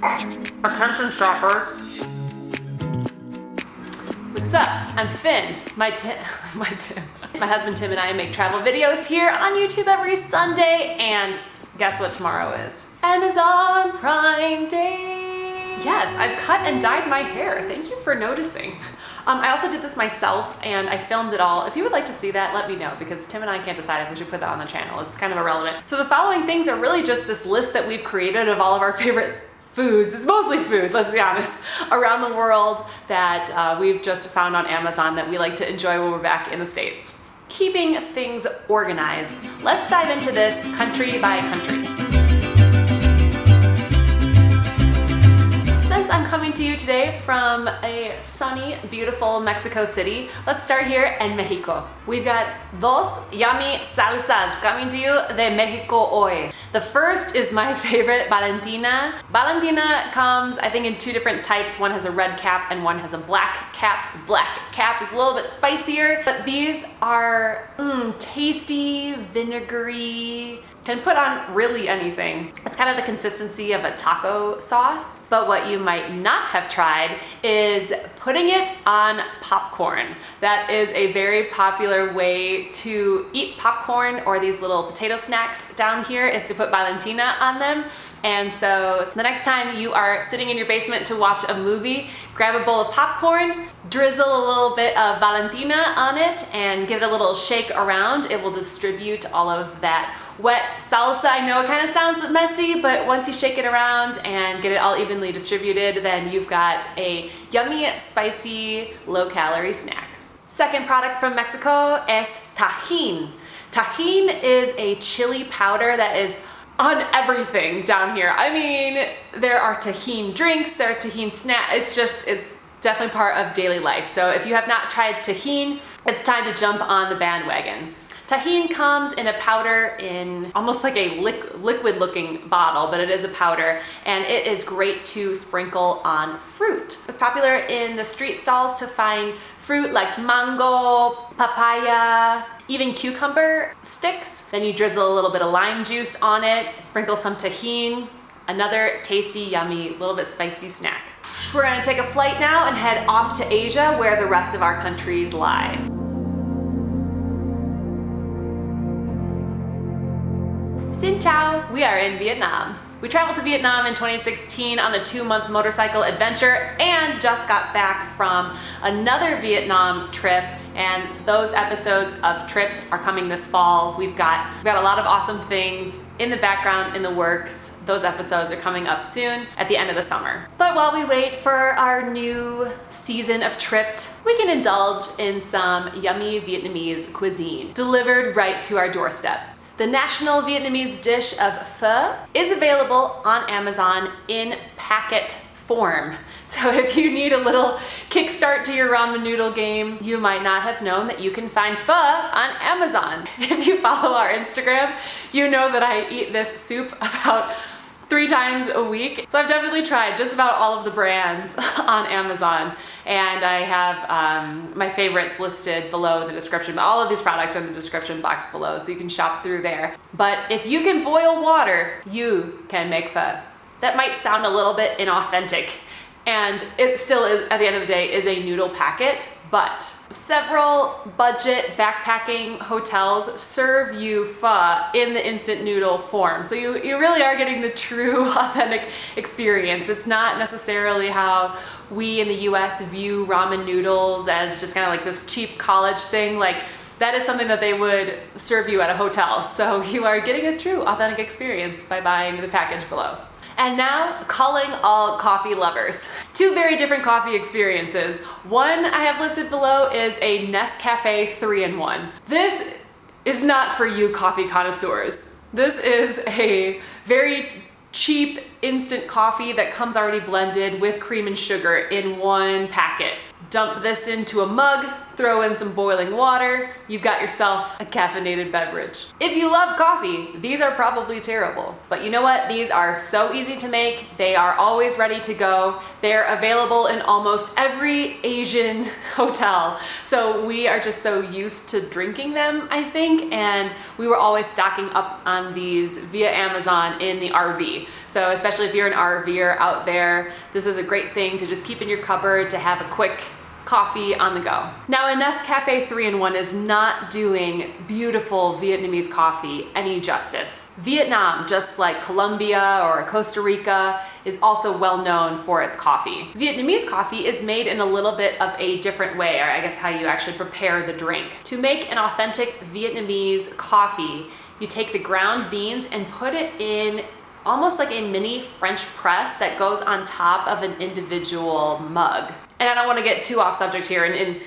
Attention shoppers. What's up? I'm Finn. My husband Tim and I make travel videos here on YouTube every Sunday, and guess what tomorrow is? Amazon Prime Day. Yes, I've cut and dyed my hair. Thank you for noticing. I also did this myself and I filmed it all. If you would like to see that, let me know, because Tim and I can't decide if we should put that on the channel. It's kind of irrelevant. So the following things are really just this list that we've created of all of our favorite foods. It's mostly food, let's be honest, around the world that we've just found on Amazon that we like to enjoy when we're back in the States. Keeping things organized. Let's dive into this country by country. Since I'm coming to you today from a sunny, beautiful Mexico City, let's start here in Mexico. We've got dos yummy salsas coming to you de Mexico hoy. The first is my favorite, Valentina. Valentina comes, I think, in two different types. One has a red cap and one has a black cap. The black cap is a little bit spicier, but these are tasty, vinegary, can put on really anything. It's kind of the consistency of a taco sauce, but what you might not have tried is putting it on popcorn. That is a very popular way to eat popcorn or these little potato snacks down here, is to put Valentina on them. And so the next time you are sitting in your basement to watch a movie, grab a bowl of popcorn, drizzle a little bit of Valentina on it, and give it a little shake around. It will distribute all of that wet salsa. I know it kind of sounds messy, but once you shake it around and get it all evenly distributed, then you've got a yummy, spicy, low-calorie snack. Second product from Mexico is tajin. Tajin is a chili powder that is on everything down here. I mean, there are tajin drinks, there are tajin snacks. It's definitely part of daily life. So if you have not tried tajin, it's time to jump on the bandwagon. Tajin comes in a powder, in almost like a liquid looking bottle, but it is a powder, and it is great to sprinkle on fruit. It's popular in the street stalls to find fruit like mango, papaya, even cucumber sticks. Then you drizzle a little bit of lime juice on it, sprinkle some tajin, another tasty, yummy, little bit spicy snack. We're gonna take a flight now and head off to Asia, where the rest of our countries lie. Xin chào, we are in Vietnam. We traveled to Vietnam in 2016 on a 2-month motorcycle adventure and just got back from another Vietnam trip, and those episodes of Tripped are coming this fall. We've got a lot of awesome things in the background, in the works. Those episodes are coming up soon at the end of the summer. But while we wait for our new season of Tripped, we can indulge in some yummy Vietnamese cuisine delivered right to our doorstep. The national Vietnamese dish of pho is available on Amazon in packet form. So if you need a little kickstart to your ramen noodle game, you might not have known that you can find pho on Amazon. If you follow our Instagram, you know that I eat this soup about 3 times a week. So I've definitely tried just about all of the brands on Amazon, and I have my favorites listed below in the description. All of these products are in the description box below, so you can shop through there. But if you can boil water, you can make pho. That might sound a little bit inauthentic, and it still is, at the end of the day, is a noodle packet, but several budget backpacking hotels serve you pho in the instant noodle form. So you really are getting the true authentic experience. It's not necessarily how we in the US view ramen noodles as just kind of like this cheap college thing. Like, that is something that they would serve you at a hotel. So you are getting a true authentic experience by buying the package below. And now, calling all coffee lovers. 2 very different coffee experiences. One I have listed below is a Nescafe 3-in-1. This is not for you coffee connoisseurs. This is a very cheap instant coffee that comes already blended with cream and sugar in one packet. Dump this into a mug, throw in some boiling water, you've got yourself a caffeinated beverage. If you love coffee, these are probably terrible. But you know what? These are so easy to make. They are always ready to go. They're available in almost every Asian hotel. So we are just so used to drinking them, I think, and we were always stocking up on these via Amazon in the RV. So especially if you're an RVer out there, this is a great thing to just keep in your cupboard to have a quick coffee on the go. Now, a Nescafe 3-in-1 is not doing beautiful Vietnamese coffee any justice. Vietnam, just like Colombia or Costa Rica, is also well known for its coffee. Vietnamese coffee is made in a little bit of a different way, or I guess how you actually prepare the drink. To make an authentic Vietnamese coffee, you take the ground beans and put it in almost like a mini French press that goes on top of an individual mug. And I don't want to get too off subject here. In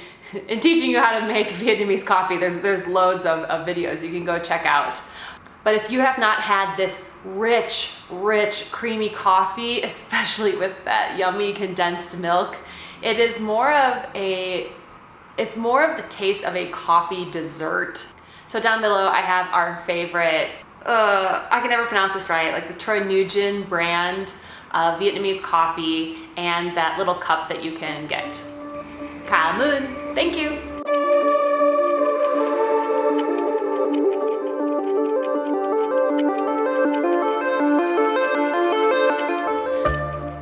teaching you how to make Vietnamese coffee, there's loads of videos you can go check out. But if you have not had this rich, creamy coffee, especially with that yummy condensed milk, it's more of the taste of a coffee dessert. So down below I have our favorite, I can never pronounce this right, like the Troy Nugent brand of Vietnamese coffee, and that little cup that you can get. Cảm ơn, thank you.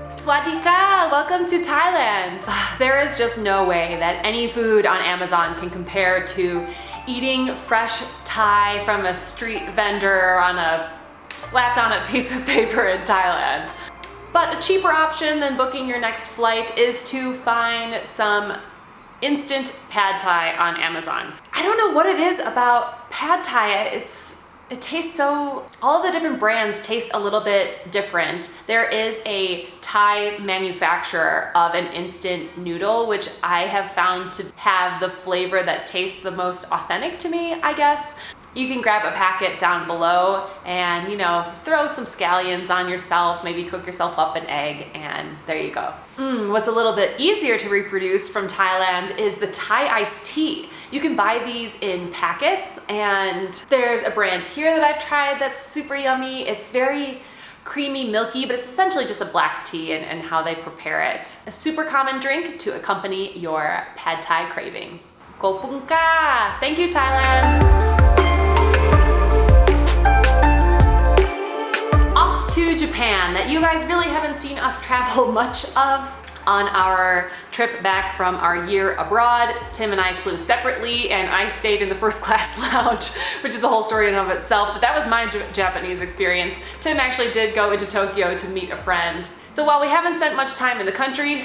Swadika, welcome to Thailand. There is just no way that any food on Amazon can compare to eating fresh Thai from a street vendor slapped on a piece of paper in Thailand. But a cheaper option than booking your next flight is to find some instant pad Thai on Amazon. I don't know what it is about pad Thai. It tastes so, all of the different brands taste a little bit different. There is a Thai manufacturer of an instant noodle, which I have found to have the flavor that tastes the most authentic to me, I guess. You can grab a packet down below and, throw some scallions on yourself, maybe cook yourself up an egg, and there you go. What's a little bit easier to reproduce from Thailand is the Thai iced tea. You can buy these in packets, and there's a brand here that I've tried that's super yummy. It's very creamy, milky, but it's essentially just a black tea and how they prepare it. A super common drink to accompany your pad Thai craving. Ko pung ka! Thank you, Thailand! To Japan, that you guys really haven't seen us travel much of. On our trip back from our year abroad, Tim and I flew separately, and I stayed in the first class lounge, which is a whole story in and of itself, but that was my Japanese experience. Tim actually did go into Tokyo to meet a friend. So while we haven't spent much time in the country,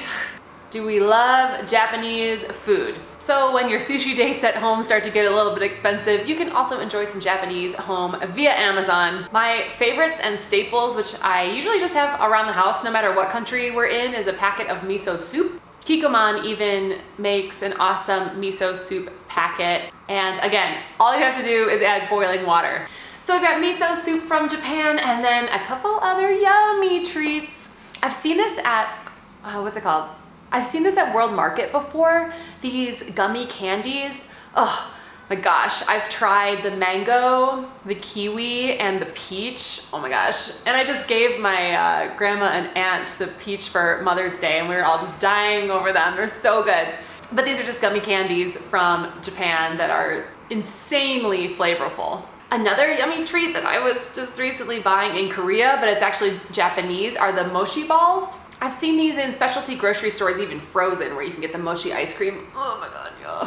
do we love Japanese food? So when your sushi dates at home start to get a little bit expensive, you can also enjoy some Japanese home via Amazon. My favorites and staples, which I usually just have around the house no matter what country we're in, is a packet of miso soup. Kikkoman even makes an awesome miso soup packet. And again, all you have to do is add boiling water. So I've got miso soup from Japan, and then a couple other yummy treats. I've seen this at, what's it called? I've seen this at World Market before, these gummy candies. Oh my gosh, I've tried the mango, the kiwi, and the peach. Oh my gosh. And I just gave my grandma and aunt the peach for Mother's Day, and we were all just dying over them. They're so good. But these are just gummy candies from Japan that are insanely flavorful. Another yummy treat that I was just recently buying in Korea, but it's actually Japanese, are the mochi balls. I've seen these in specialty grocery stores, even frozen, where you can get the mochi ice cream. Oh my god, yeah.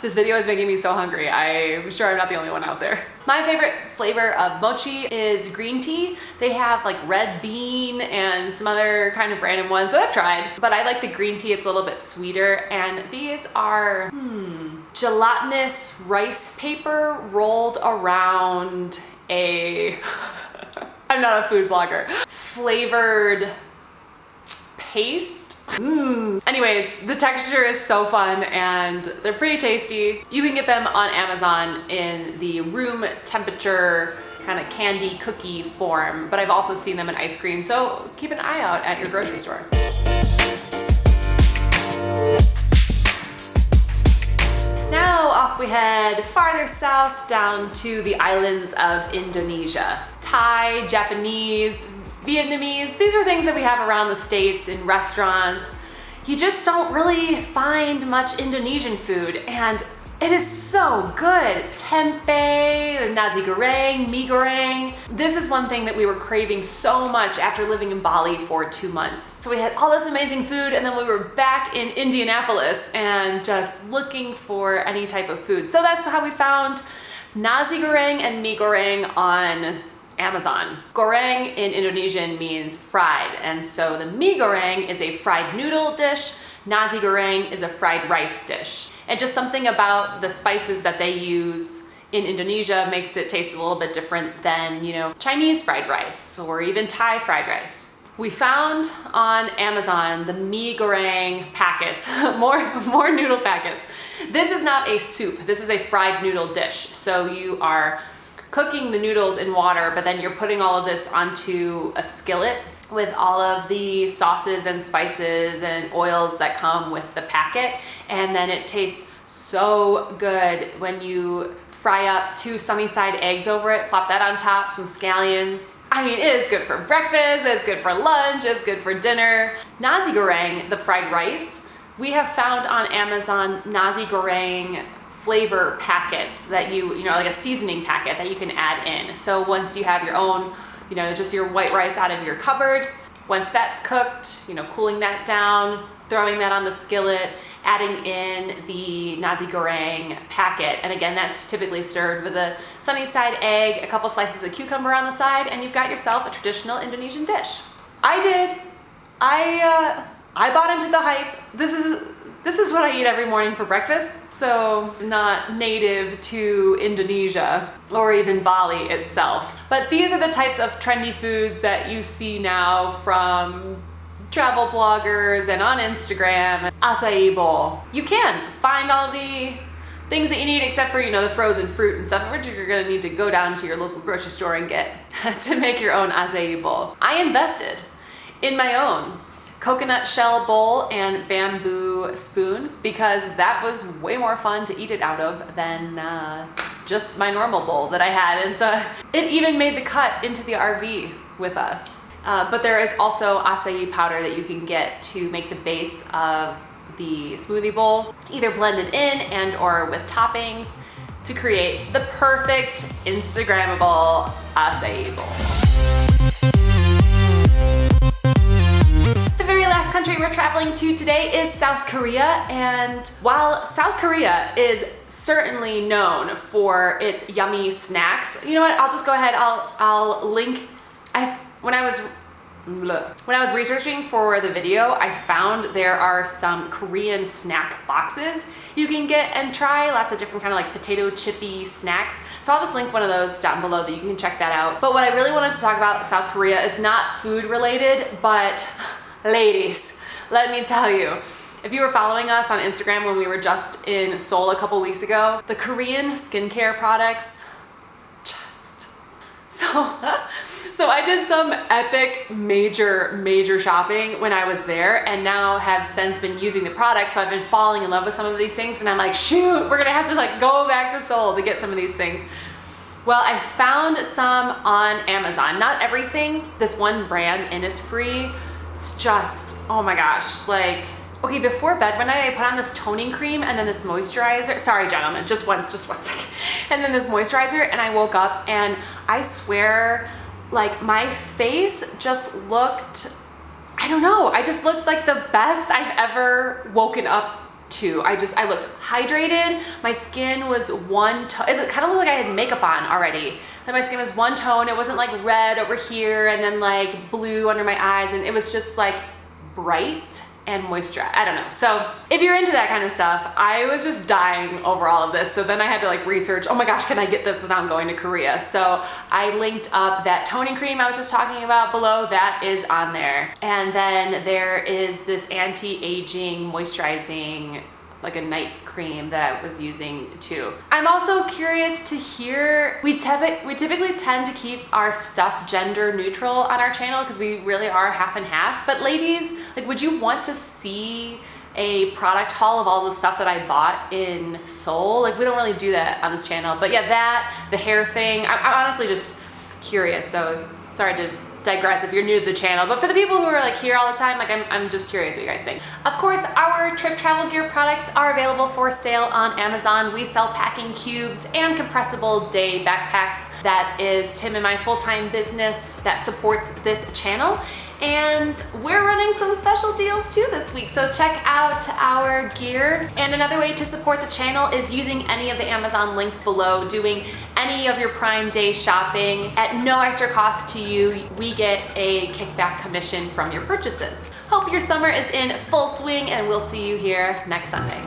This video is making me so hungry. I'm sure I'm not the only one out there. My favorite flavor of mochi is green tea. They have like red bean and some other kind of random ones that I've tried, but I like the green tea. It's a little bit sweeter, and these are gelatinous rice paper rolled around a I'm not a food blogger. Flavored paste. Anyways, the texture is so fun and they're pretty tasty. You can get them on Amazon in the room temperature kind of candy cookie form, but I've also seen them in ice cream, so keep an eye out at your grocery store. Now off we head farther south down to the islands of Indonesia. Thai, Japanese, Vietnamese, these are things that we have around the States in restaurants. You just don't really find much Indonesian food, and it is so good. Tempeh, nasi goreng, mie goreng. This is one thing that we were craving so much after living in Bali for 2 months. So we had all this amazing food, and then we were back in Indianapolis and just looking for any type of food. So that's how we found nasi goreng and mie goreng on Amazon. Goreng in Indonesian means fried, and so the mie goreng is a fried noodle dish. Nasi goreng is a fried rice dish. And just something about the spices that they use in Indonesia makes it taste a little bit different than, you know, Chinese fried rice or even Thai fried rice. We found on Amazon the mie goreng packets, more noodle packets. This is not a soup, this is a fried noodle dish. So you are cooking the noodles in water, but then you're putting all of this onto a skillet with all of the sauces and spices and oils that come with the packet. And then it tastes so good when you fry up 2 sunny side eggs over it, flop that on top, some scallions. I mean, it is good for breakfast, it's good for lunch, it's good for dinner. Nasi goreng, the fried rice, we have found on Amazon nasi goreng flavor packets that you know, like a seasoning packet that you can add in. So once you have your own, you know, just your white rice out of your cupboard, once that's cooked, you know, cooling that down, throwing that on the skillet, adding in the nasi goreng packet. And again, that's typically served with a sunny side egg, a couple slices of cucumber on the side, and you've got yourself a traditional Indonesian dish. I did. I bought into the hype. This is what I eat every morning for breakfast, so not native to Indonesia or even Bali itself. But these are the types of trendy foods that you see now from travel bloggers and on Instagram. Acai bowl. You can find all the things that you need except for, you know, the frozen fruit and stuff, which you're gonna need to go down to your local grocery store and get to make your own acai bowl. I invested in my own coconut shell bowl and bamboo spoon because that was way more fun to eat it out of than just my normal bowl that I had. And so it even made the cut into the RV with us. But there is also acai powder that you can get to make the base of the smoothie bowl, either blended in and or with toppings to create the perfect Instagrammable acai bowl. The very last country we're traveling to today is South Korea, and while South Korea is certainly known for its yummy snacks, you know what, I'll just go ahead, I'll link, when I was researching for the video, I found there are some Korean snack boxes you can get and try, lots of different kind of like potato chippy snacks. So I'll just link one of those down below that you can check that out. But what I really wanted to talk about South Korea is not food related, but ladies, let me tell you, if you were following us on Instagram when we were just in Seoul a couple weeks ago, the Korean skincare products, just so I did some epic major shopping when I was there, and now have since been using the products. So I've been falling in love with some of these things, and I'm like, shoot, we're gonna have to like go back to Seoul to get some of these things. Well, I found some on Amazon, not everything. This one brand, Innisfree, it's just, oh my gosh, like, okay, before bed one night I put on this toning cream and then this moisturizer. Sorry, gentlemen, just one second. And then this moisturizer, and I woke up and I swear, like, my face just looked, I don't know, I just looked like the best I've ever woken up to. I looked hydrated. My skin was one tone. It kind of looked like I had makeup on already. Like my skin was one tone. It wasn't like red over here and then like blue under my eyes. And it was just like bright and moisturized. I don't know. So if you're into that kind of stuff, I was just dying over all of this. So then I had to like research, oh my gosh, can I get this without going to Korea? So I linked up that toning cream I was just talking about below. That is on there. And then there is this anti-aging moisturizing, like a night cream that I was using too. I'm also curious to hear, we typically tend to keep our stuff gender neutral on our channel because we really are half and half, but ladies, like, would you want to see a product haul of all the stuff that I bought in Seoul. Like, we don't really do that on this channel, but yeah, that, the hair thing, I'm honestly just curious, so sorry to digress if you're new to the channel, but for the people who are like here all the time, like I'm just curious what you guys think. Of course, our trip travel gear products are available for sale on Amazon. We sell packing cubes and compressible day backpacks. That is Tim and my full-time business that supports this channel. And we're running some special deals too this week, so check out our gear. And another way to support the channel is using any of the Amazon links below, doing any of your Prime Day shopping at no extra cost to you. We get a kickback commission from your purchases. Hope your summer is in full swing, and we'll see you here next Sunday.